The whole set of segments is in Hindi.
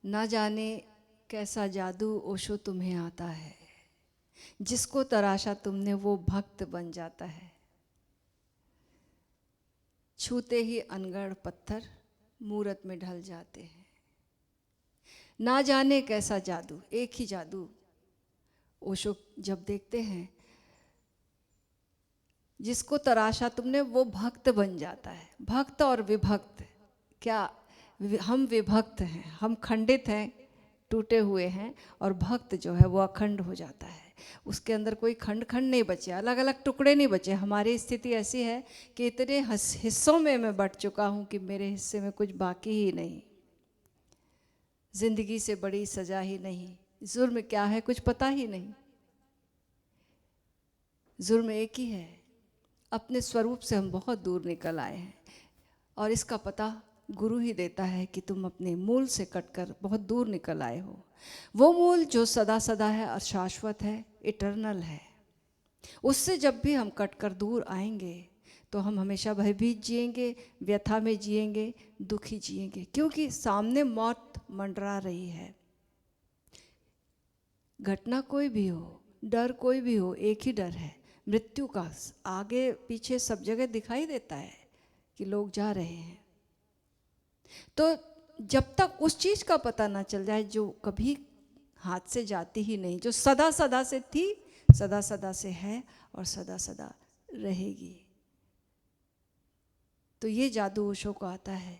ना जाने कैसा जादू ओशो तुम्हें आता है, जिसको तराशा तुमने वो भक्त बन जाता है। छूते ही अनगढ़ पत्थर मूरत में ढल जाते हैं। ना जाने कैसा जादू, एक ही जादू ओशो जब देखते हैं, जिसको तराशा तुमने वो भक्त बन जाता है। भक्त और विभक्त, क्या हम विभक्त हैं, हम खंडित हैं, टूटे हुए हैं, और भक्त जो है वो अखंड हो जाता है। उसके अंदर कोई खंड खंड नहीं बचे, अलग अलग टुकड़े नहीं बचे। हमारी स्थिति ऐसी है कि इतने हिस्सों में मैं बट चुका हूँ कि मेरे हिस्से में कुछ बाकी ही नहीं। जिंदगी से बड़ी सजा ही नहीं, जुर्म क्या है कुछ पता ही नहीं। जुर्म एक ही है, अपने स्वरूप से हम बहुत दूर निकल आए हैं, और इसका पता गुरु ही देता है कि तुम अपने मूल से कटकर बहुत दूर निकल आए हो। वो मूल जो सदा सदा है और शाश्वत है, इटर्नल है। उससे जब भी हम कटकर दूर आएंगे तो हम हमेशा भयभीत जिएंगे, व्यथा में जिएंगे, दुखी जिएंगे, क्योंकि सामने मौत मंडरा रही है। घटना कोई भी हो, डर कोई भी हो, एक ही डर है, मृत्यु का। आगे पीछे सब जगह दिखाई देता है कि लोग जा रहे हैं। तो जब तक उस चीज का पता ना चल जाए जो कभी हाथ से जाती ही नहीं, जो सदा सदा से थी, सदा सदा से है और सदा सदा रहेगी, तो ये जादू ओशो को आता है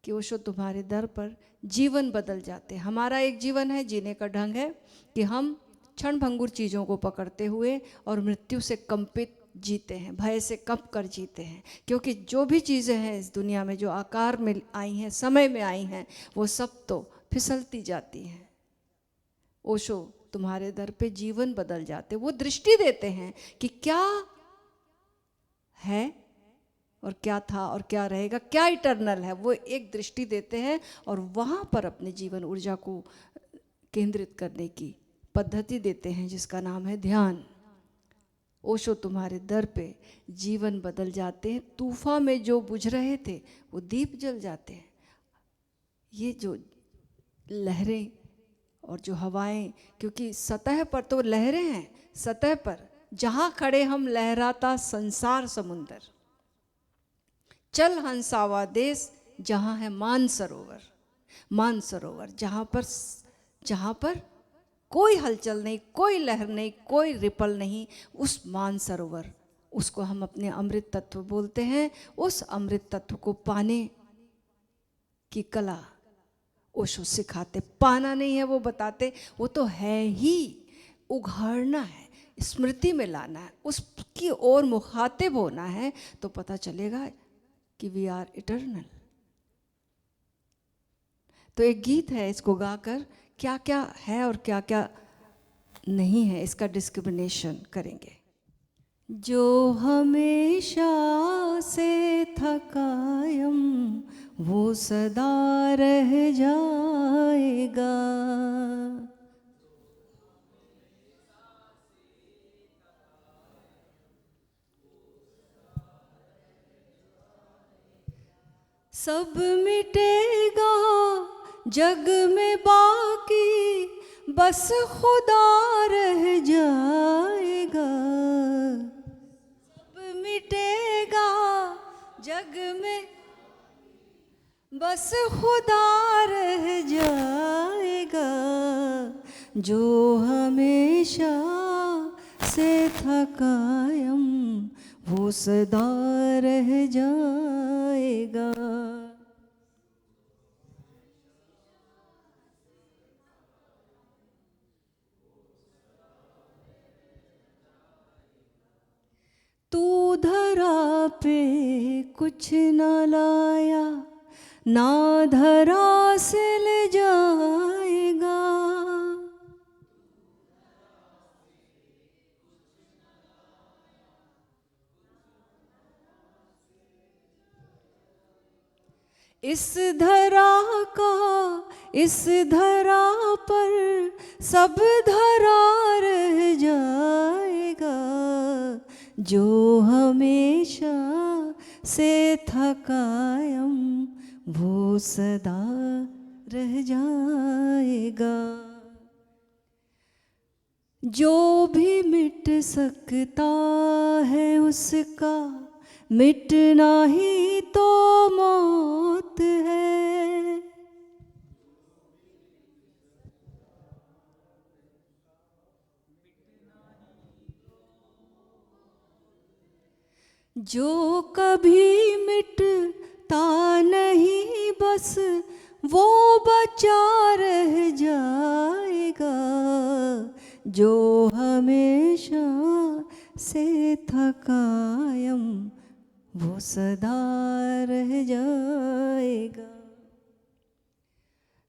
कि ओशो तुम्हारे दर पर जीवन बदल जाते हैं। हमारा एक जीवन है, जीने का ढंग है कि हम क्षण भंगुर चीज़ों को पकड़ते हुए और मृत्यु से कंपित जीते हैं, भय से कंप कर जीते हैं। क्योंकि जो भी चीज़ें हैं इस दुनिया में, जो आकार में आई हैं, समय में आई हैं, वो सब तो फिसलती जाती हैं। ओशो तुम्हारे दर पे जीवन बदल जाते, वो दृष्टि देते हैं कि क्या है और क्या था और क्या रहेगा, क्या इटर्नल है। वो एक दृष्टि देते हैं और वहाँ पर अपने जीवन ऊर्जा को केंद्रित करने की पद्धति देते हैं, जिसका नाम है ध्यान। ओशो तुम्हारे दर पे जीवन बदल जाते हैं। तूफान में जो बुझ रहे थे वो दीप जल जाते हैं। ये जो लहरें और जो हवाएं, क्योंकि सतह पर तो लहरें हैं, सतह पर जहाँ खड़े हम लहराता संसार समुंदर, चल हंसावा देश जहाँ है मान सरोवर। मान सरोवर जहाँ पर कोई हलचल नहीं, कोई लहर नहीं, कोई रिपल नहीं, उस मान सरोवर, उसको हम अपने अमृत तत्व बोलते हैं। उस अमृत तत्व को पाने की कला ओशो सिखाते। पाना नहीं है वो बताते, वो तो है ही, उघाड़ना है, स्मृति में लाना है, उसकी ओर मुखातिब होना है, तो पता चलेगा कि वी आर इटर्नल। तो एक गीत है, इसको गाकर क्या क्या है और क्या क्या नहीं है इसका डिस्क्रिमिनेशन करेंगे। जो हमेशा से था कायम वो सदा रह जाएगा। सब मिटेगा जग में बाकी, बस खुदा रह जाएगा। सब मिटेगा जग में, बस खुदा रह जाएगा। जो हमेशा से था कायम वो सदा रह जाएगा। तू धरा पे कुछ न लाया, ना धरा से ले जाएगा। इस धरा का, इस धरा पर सब धरा रह जाएगा। जो हमेशा से था कायम वो सदा रह जाएगा। जाएगा। जो भी मिट सकता है उसका मिटना ही तो मौत है। जो कभी मिटता नहीं बस वो बचा रह जाएगा। जो हमेशा से था कायम वो सदा रह जाएगा।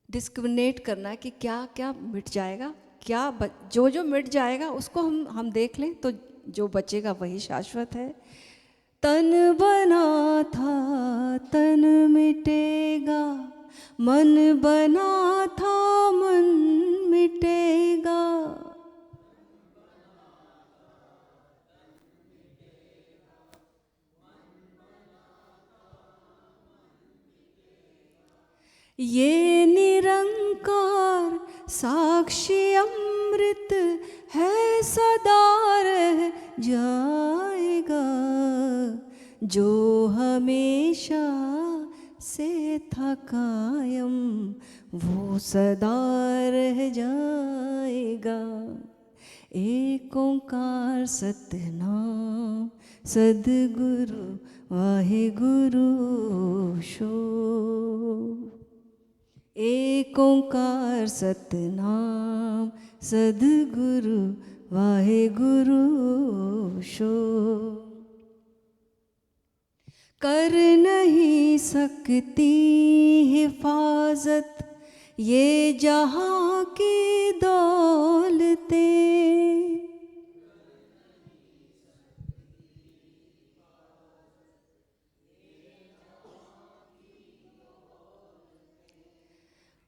डिस्क्रिमिनेट करना कि क्या क्या मिट जाएगा, क्या जो जो मिट जाएगा उसको हम देख लें तो जो बचेगा वही शाश्वत है। तन बना था तन मिटेगा, मन बना था मन मिटेगा। ये निरंकार साक्षी अमृत है सदा रह जाएगा। जो हमेशा से था कायम वो सदा रह जाएगा। एक ओंकार सतनाम सदगुरु वाहेगुरु शो। एक ओंकार सतनाम सदगुरु वाहेगुरु शो। कर नहीं सकती हिफाजत ये जहाँ की दौलतें।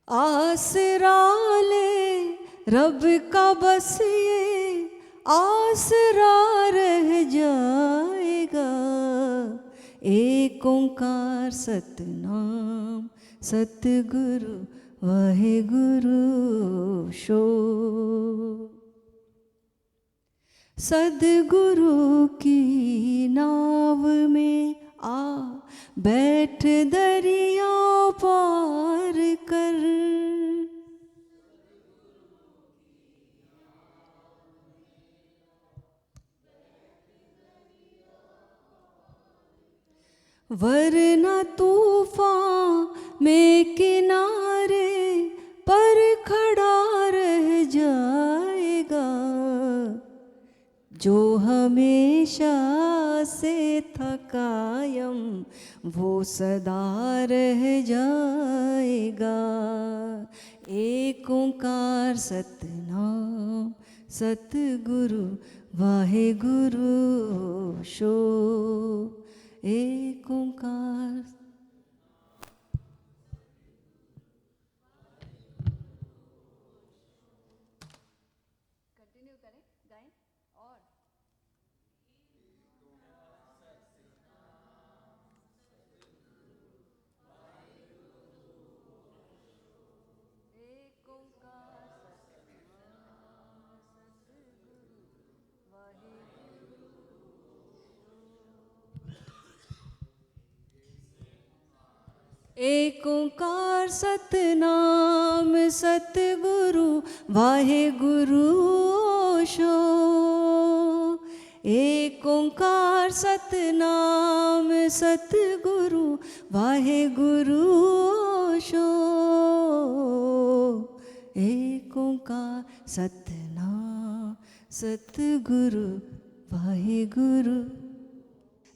आसरा ले रब का बस ये आसरा रह जाएगा। एक ओंकार सतनाम सतगुरु वाहेगुरु शो। सदगुरु की नाव में आ बैठ दरिया पार कर। वरना तूफान में किनारे पर खड़ा रह जाएगा। जो हमेशा से था कायम वो सदा रह जाएगा। एक ओंकार सतनाम सतगुरु वाहेगुरु शो। एक ओंकार। कंटिन्यू करें, गाएं और एक ओंकार सतनाम सतगुरु वाहेगुरु। एक ओंकार सतनाम सतगुरु वाहेगुरु शो। एक ओंकार सतनाम सतगुरु वाहेगुरु शो। एक ओंकार सतनाम सतगुरु Waheguru.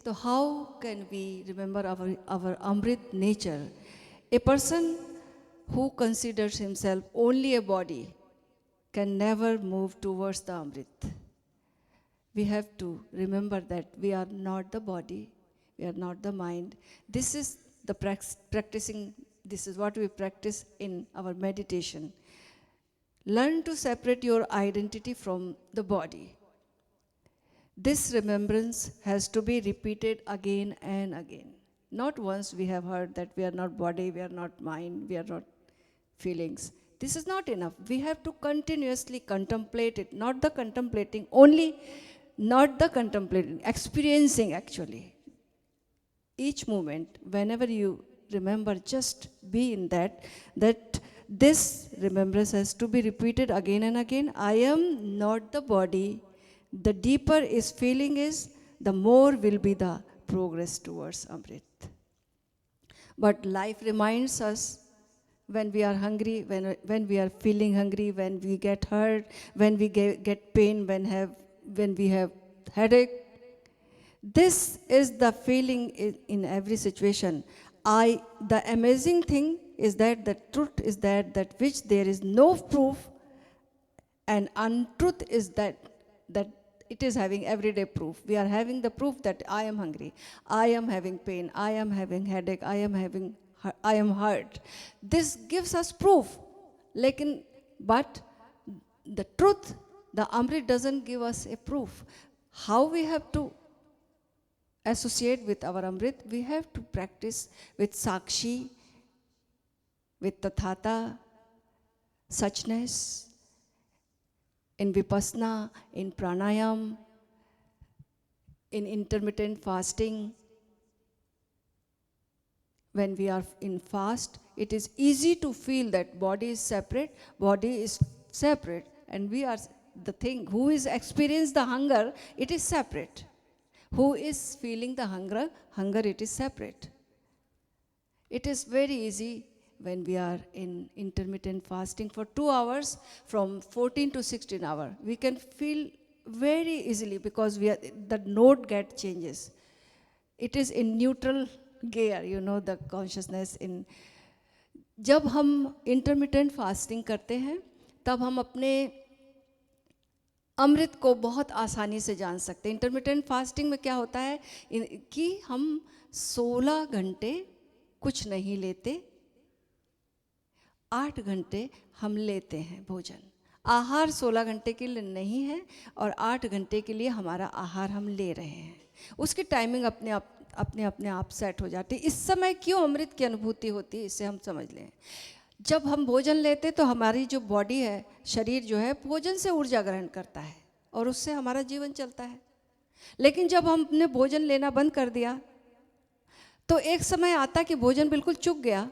So how can we remember our Amrit nature? A person who considers himself only a body can never move towards the Amrit. We have to remember that we are not the body, we are not the mind. This is the practicing, this is what we practice in our meditation. Learn to separate your identity from the body. This remembrance has to be repeated again and again. Not once we have heard that we are not body, we are not mind, we are not feelings. This is not enough. We have to continuously contemplate it, not the contemplating only, not the contemplating, experiencing actually. Each moment, whenever you remember, just be in that this remembrance has to be repeated again and again. I am not the body. The deeper is feeling is, the more will be the progress towards Amrit. But life reminds us, when we are hungry, when we are feeling hungry, when we get hurt, when we get pain, when we have headache. This is the feeling in every situation. The amazing thing is that the truth is that which there is no proof, and untruth is that it is having everyday proof. We are having the proof that I am hungry, I am having pain, I am having headache, I am hurt. This gives us proof. But the truth, the Amrit doesn't give us a proof. How we have to associate with our Amrit? We have to practice with Sakshi, with Tathata, suchness, in Vipassana, in Pranayam, in intermittent fasting. When we are in fast, it is easy to feel that body is separate, and we are the thing. Who is experiencing the hunger, it is separate. Who is feeling the hunger, it is separate. It is very easy when we are in intermittent fasting for 2 hours, from 14 to 16 hours. We can feel very easily, because the node get changes. It is in neutral gear, the consciousness in. जब हम इंटरमिटेंट फास्टिंग करते हैं, तब हम अपने अमृत को बहुत आसानी से जान सकते हैं. इंटरमिटेंट फास्टिंग में क्या होता है कि हम 16 घंटे कुछ नहीं लेते, 8 घंटे हम लेते हैं भोजन. आहार 16 घंटे के लिए नहीं है, और 8 घंटे के लिए हमारा आहार हम ले रहे हैं. उसकी टाइमिंग अपने आप सेट हो जाती है. इस समय क्यों अमृत की अनुभूति होती है, इसे हम समझ लें. जब हम भोजन लेते तो हमारी जो बॉडी है, शरीर जो है, भोजन से ऊर्जा ग्रहण करता है, और उससे हमारा जीवन चलता है. लेकिन जब हमने भोजन लेना बंद कर दिया, तो एक समय आता कि भोजन बिल्कुल चूक गया.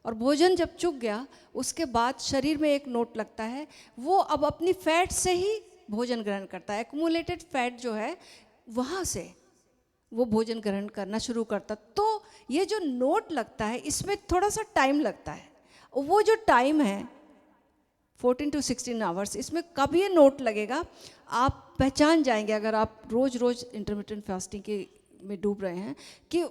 और भोजन जब चूक गया, उसके बाद शरीर में एक नोट लगता है, वो अब अपनी फैट से ही भोजन ग्रहण करता है. एक्यूमुलेटेड फैट जो है, वहाँ से वो भोजन ग्रहण करना शुरू करता. तो ये जो नोट लगता है, इसमें थोड़ा सा टाइम लगता है. वो जो टाइम है 14 to 16 आवर्स, इसमें कब ये नोट लगेगा, आप पहचान जाएंगे अगर आप रोज़ रोज़ इंटरमिटेंट फास्टिंग के में डूब रहे हैं, कि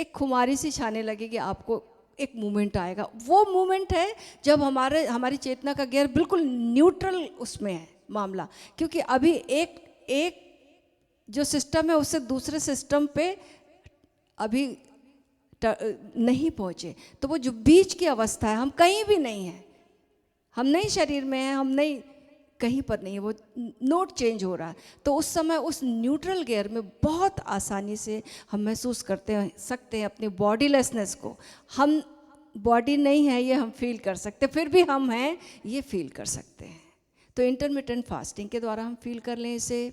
एक खुमारी सी छाने लगेगी आपको. एक मोमेंट आएगा, वो मोमेंट है जब हमारी चेतना का गियर बिल्कुल न्यूट्रल उसमें है मामला. क्योंकि अभी एक जो सिस्टम है, उससे दूसरे सिस्टम पे अभी नहीं पहुँचे. तो वो जो बीच की अवस्था है, हम कहीं भी नहीं हैं, हम नहीं शरीर में हैं, हम नहीं कहीं पर नहीं है, वो नोट चेंज हो रहा है. तो उस समय उस न्यूट्रल गियर में बहुत आसानी से हम महसूस सकते हैं अपनी बॉडीलेसनेस को. हम बॉडी नहीं है ये हम फील कर सकते, फिर भी हम हैं ये फील कर सकते हैं. तो इंटरमिटेंट फास्टिंग के द्वारा हम फील कर लें इसे.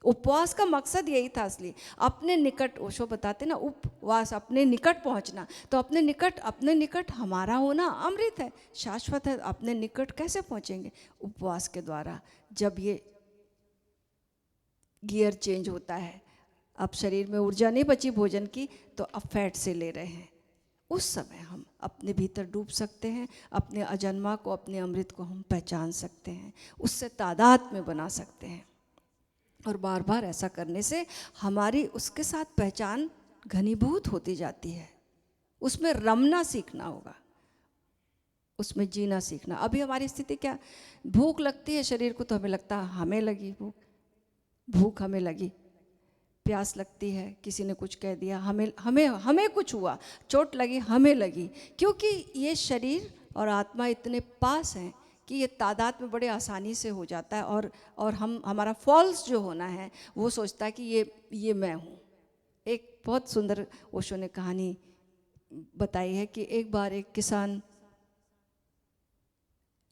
उपवास का मकसद यही था असली, अपने निकट. ओशो बताते ना, उपवास अपने निकट पहुंचना. तो अपने निकट हमारा होना अमृत है, शाश्वत है. अपने निकट कैसे पहुंचेंगे? उपवास के द्वारा. जब ये गियर चेंज होता है, अब शरीर में ऊर्जा नहीं बची भोजन की, तो अब फैट से ले रहे हैं, उस समय हम अपने भीतर डूब सकते हैं. अपने अजन्मा को, अपने अमृत को हम पहचान सकते हैं, उससे तादाद में बना सकते हैं. और बार बार ऐसा करने से हमारी उसके साथ पहचान घनीभूत होती जाती है. उसमें रमना सीखना होगा, उसमें जीना सीखना. अभी हमारी स्थिति क्या, भूख लगती है शरीर को, तो हमें लगता है हमें लगी भूख हमें लगी. प्यास लगती है, किसी ने कुछ कह दिया, हमें कुछ हुआ, चोट लगी, हमें लगी. क्योंकि ये शरीर और आत्मा इतने पास हैं कि ये तादाद में बड़े आसानी से हो जाता है. और हमारा फॉल्स जो होना है, वो सोचता है कि ये मैं हूँ. एक बहुत सुंदर ओशो ने कहानी बताई है कि एक बार एक किसान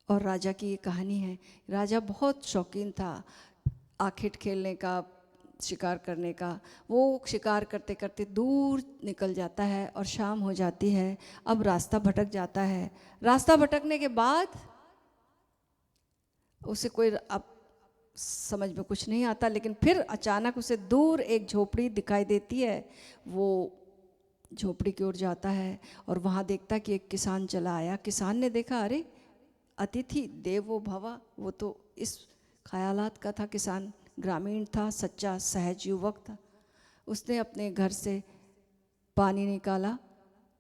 और राजा की ये कहानी है। राजा बहुत शौकीन था आखिट खेलने का, शिकार करने का। वो शिकार करते करते दूर निकल जाता है और शाम हो जाती है। अब रास्ता भटक जाता है। रास्ता भटकने के बाद उसे कोई अब समझ में कुछ नहीं आता, लेकिन फिर अचानक उसे दूर एक झोपड़ी दिखाई देती है। वो झोपड़ी की ओर जाता है और वहाँ देखता कि एक किसान चला आया। किसान ने देखा, अरे अतिथि देवो भव, वो तो इस ख्यालात का था। किसान ग्रामीण था, सच्चा सहज युवक था। उसने अपने घर से पानी निकाला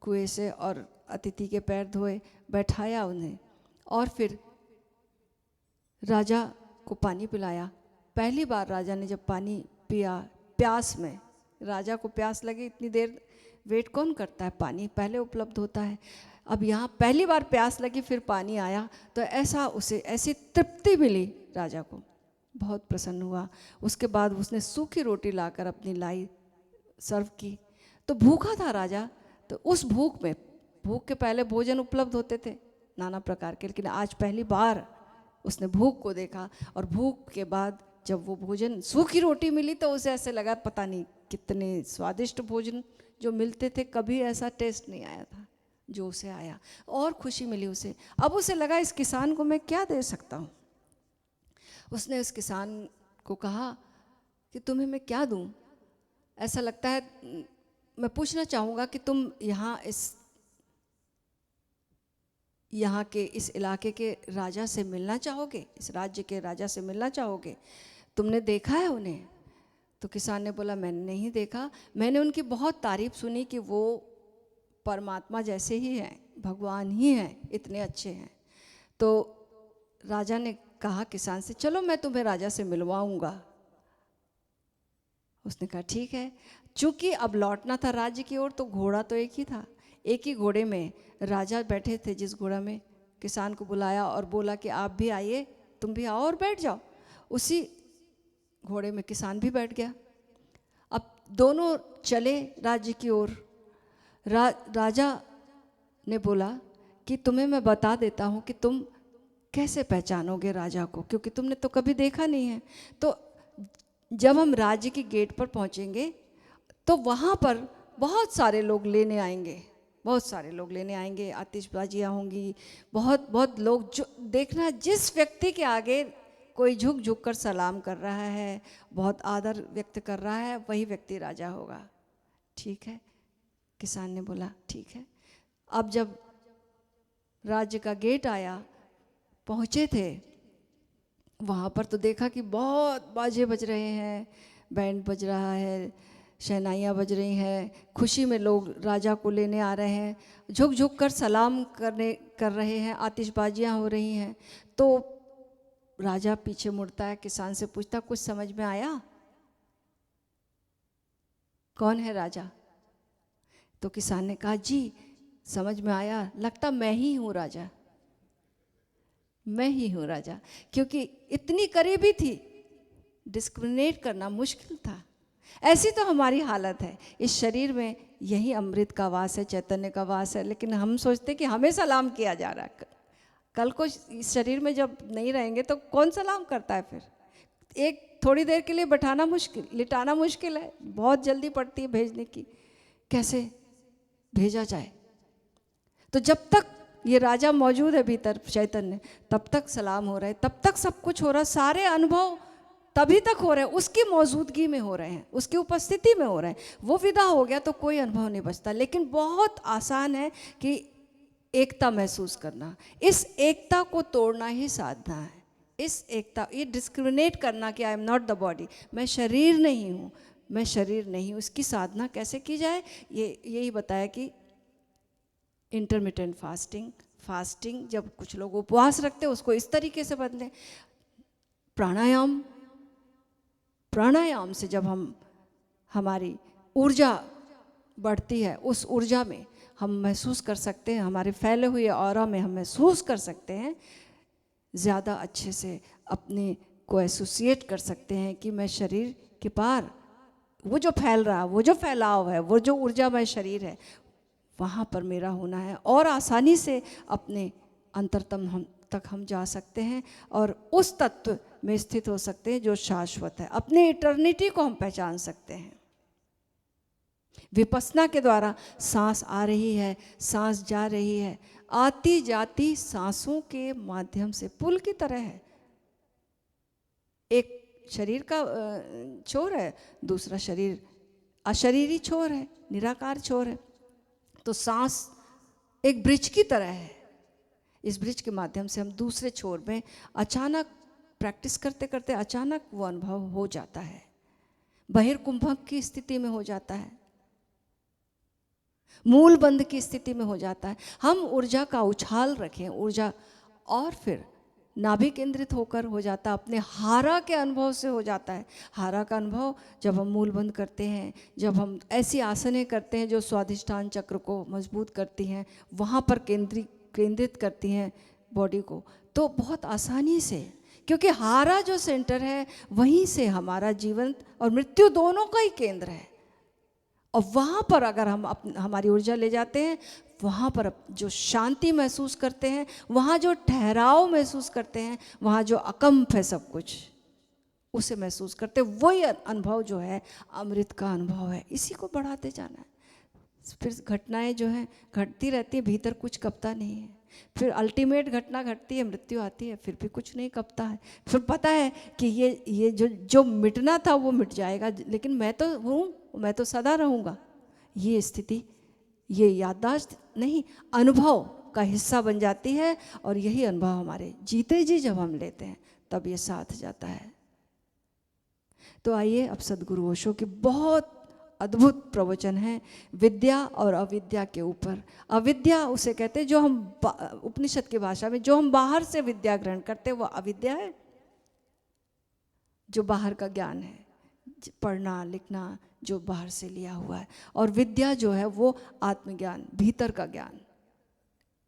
कुएं से और अतिथि के पैर धोए, बैठाया उन्हें और फिर राजा को पानी पिलाया। पहली बार राजा ने जब पानी पिया, प्यास में, राजा को प्यास लगी, इतनी देर वेट कौन करता है, पानी पहले उपलब्ध होता है। अब यहाँ पहली बार प्यास लगी, फिर पानी आया, तो ऐसा उसे ऐसी तृप्ति मिली राजा को, बहुत प्रसन्न हुआ। उसके बाद उसने सूखी रोटी लाकर अपनी लाई, सर्व की। तो भूखा था राजा, तो उस भूख में, भूख के पहले भोजन उपलब्ध होते थे नाना प्रकार के, लेकिन आज पहली बार उसने भूख को देखा। और भूख के बाद जब वो भोजन, सूखी रोटी मिली, तो उसे ऐसे लगा पता नहीं कितने स्वादिष्ट भोजन जो मिलते थे, कभी ऐसा टेस्ट नहीं आया था जो उसे आया, और खुशी मिली उसे। अब उसे लगा इस किसान को मैं क्या दे सकता हूँ। उसने उस किसान को कहा कि तुम्हें मैं क्या दूँ, ऐसा लगता है, मैं पूछना चाहूँगा कि तुम यहाँ के इस इलाके के राजा से मिलना चाहोगे, इस राज्य के राजा से मिलना चाहोगे, तुमने देखा है उन्हें? तो किसान ने बोला, मैंने नहीं देखा, मैंने उनकी बहुत तारीफ सुनी कि वो परमात्मा जैसे ही हैं, भगवान ही हैं, इतने अच्छे हैं। तो राजा ने कहा किसान से, चलो मैं तुम्हें राजा से मिलवाऊंगा। उसने कहा ठीक है। चूंकि अब लौटना था राज्य की ओर, तो घोड़ा तो एक ही था, एक ही घोड़े में राजा बैठे थे। जिस घोड़ा में किसान को बुलाया और बोला कि आप भी आइए, तुम भी आओ और बैठ जाओ। उसी घोड़े में किसान भी बैठ गया। अब दोनों चले राज्य की ओर। राजा ने बोला कि तुम्हें मैं बता देता हूँ कि तुम कैसे पहचानोगे राजा को, क्योंकि तुमने तो कभी देखा नहीं है। तो जब हम राज्य की गेट पर पहुँचेंगे, तो वहाँ पर बहुत सारे लोग लेने आएंगे, बहुत सारे लोग लेने आएंगे, आतिशबाजियाँ होंगी, बहुत बहुत लोग। जो देखना, जिस व्यक्ति के आगे कोई झुक झुक कर सलाम कर रहा है, बहुत आदर व्यक्त कर रहा है, वही व्यक्ति राजा होगा। ठीक है, किसान ने बोला ठीक है। अब जब राज्य का गेट आया, पहुँचे थे वहाँ पर, तो देखा कि बहुत बाजे बज रहे हैं, बैंड बज रहा है, शहनाइयाँ बज रही हैं, खुशी में लोग राजा को लेने आ रहे हैं, झुक झुक कर सलाम कर रहे हैं, आतिशबाजियाँ हो रही हैं। तो राजा पीछे मुड़ता है, किसान से पूछता, कुछ समझ में आया, कौन है राजा? तो किसान ने कहा, जी समझ में आया, लगता मैं ही हूँ राजा, मैं ही हूँ राजा। क्योंकि इतनी करीबी थी, डिस्क्रिमिनेट करना मुश्किल था। ऐसी तो हमारी हालत है, इस शरीर में यही अमृत का वास है, चैतन्य का वास है, लेकिन हम सोचते कि हमें सलाम किया जा रहा है। कल को इस शरीर में जब नहीं रहेंगे तो कौन सलाम करता है? फिर एक थोड़ी देर के लिए बैठाना मुश्किल, लिटाना मुश्किल है, बहुत जल्दी पड़ती है भेजने की, कैसे भेजा जाए? तो जब तक ये राजा मौजूद है भीतर चैतन्य, तब तक सलाम हो रहा है, तब तक सब कुछ हो रहा है, सारे अनुभव तभी तक हो रहे हैं, उसकी मौजूदगी में हो रहे हैं, उसकी उपस्थिति में हो रहे हैं। वो विदा हो गया तो कोई अनुभव नहीं बचता। लेकिन बहुत आसान है कि एकता महसूस करना, इस एकता को तोड़ना ही साधना है। इस एकता, ये डिस्क्रिमिनेट करना कि I am not the body, मैं शरीर नहीं हूँ, मैं शरीर नहीं हूँ, इसकी साधना कैसे की जाए, यही बताया कि इंटरमिटेंट फास्टिंग, जब कुछ लोग उपवास रखते हैं उसको इस तरीके से बदलें। प्राणायाम से जब हमारी ऊर्जा बढ़ती है, उस ऊर्जा में हम महसूस कर सकते हैं, हमारे फैले हुए ऑरा में हम महसूस कर सकते हैं, ज़्यादा अच्छे से अपने को एसोसिएट कर सकते हैं कि मैं शरीर के पार, वो जो फैल रहा, वो जो फैलाव है, वो जो ऊर्जामय शरीर है, वहाँ पर मेरा होना है। और आसानी से अपने अंतरतम तक हम जा सकते हैं और उस तत्व में स्थित हो सकते हैं जो शाश्वत है। अपने इटर्निटी को हम पहचान सकते हैं। विपස්සना के द्वारा सांस आ रही है, सांस जा रही है, आती जाती सांसों के माध्यम से पुल की तरह है। एक शरीर का छोर है, दूसरा शरीर अशरीरी छोर है, निराकार छोर है। तो सांस एक ब्रिज की तरह है। इस ब्रिज के माध्यम से हम दूसरे छोर में अचानक प्रैक्टिस करते करते अचानक वो अनुभव हो जाता है, बहिर्कुंभक की स्थिति में हो जाता है, मूल बंध की स्थिति में हो जाता है। हम ऊर्जा का उछाल रखें, ऊर्जा, और फिर नाभि केंद्रित होकर हो जाता है, अपने हारा के अनुभव से हो जाता है। हारा का अनुभव जब हम मूल बंध करते हैं, जब हम ऐसी आसनें करते हैं जो स्वाधिष्ठान चक्र को मजबूत करती हैं, वहाँ पर केंद्रित करती हैं बॉडी को, तो बहुत आसानी से, क्योंकि हारा जो सेंटर है वहीं से हमारा जीवन और मृत्यु दोनों का ही केंद्र है। और वहाँ पर अगर हम हमारी ऊर्जा ले जाते हैं, वहाँ पर जो शांति महसूस करते हैं, वहाँ जो ठहराव महसूस करते हैं, वहाँ जो अकंप है सब कुछ, उसे महसूस करते हैं। वही अनुभव जो है अमृत का अनुभव है। इसी को बढ़ाते जाना है। फिर घटनाएं जो हैं घटती रहती है, भीतर कुछ कपता नहीं है। फिर अल्टीमेट घटना घटती है, मृत्यु आती है, फिर भी कुछ नहीं कपता है। फिर पता है कि ये जो मिटना था वो मिट जाएगा, लेकिन मैं तो हूँ, मैं तो सदा रहूँगा। ये स्थिति, ये याददाश्त नहीं, अनुभव का हिस्सा बन जाती है। और यही अनुभव हमारे जीते जी जब हम लेते हैं तब ये साथ जाता है। तो आइए अब सद्गुरु ओशो की बहुत अद्भुत प्रवचन है विद्या और अविद्या के ऊपर। अविद्या उसे कहते हैं जो हम उपनिषद की भाषा में जो हम बाहर से विद्या ग्रहण करते हैं, वो अविद्या है, जो बाहर का ज्ञान है, पढ़ना लिखना जो बाहर से लिया हुआ है। और विद्या जो है वो आत्मज्ञान, भीतर का ज्ञान।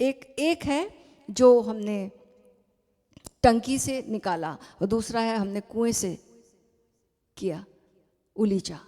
एक है जो हमने टंकी से निकाला, और दूसरा है हमने कुएं से किया उलीचा।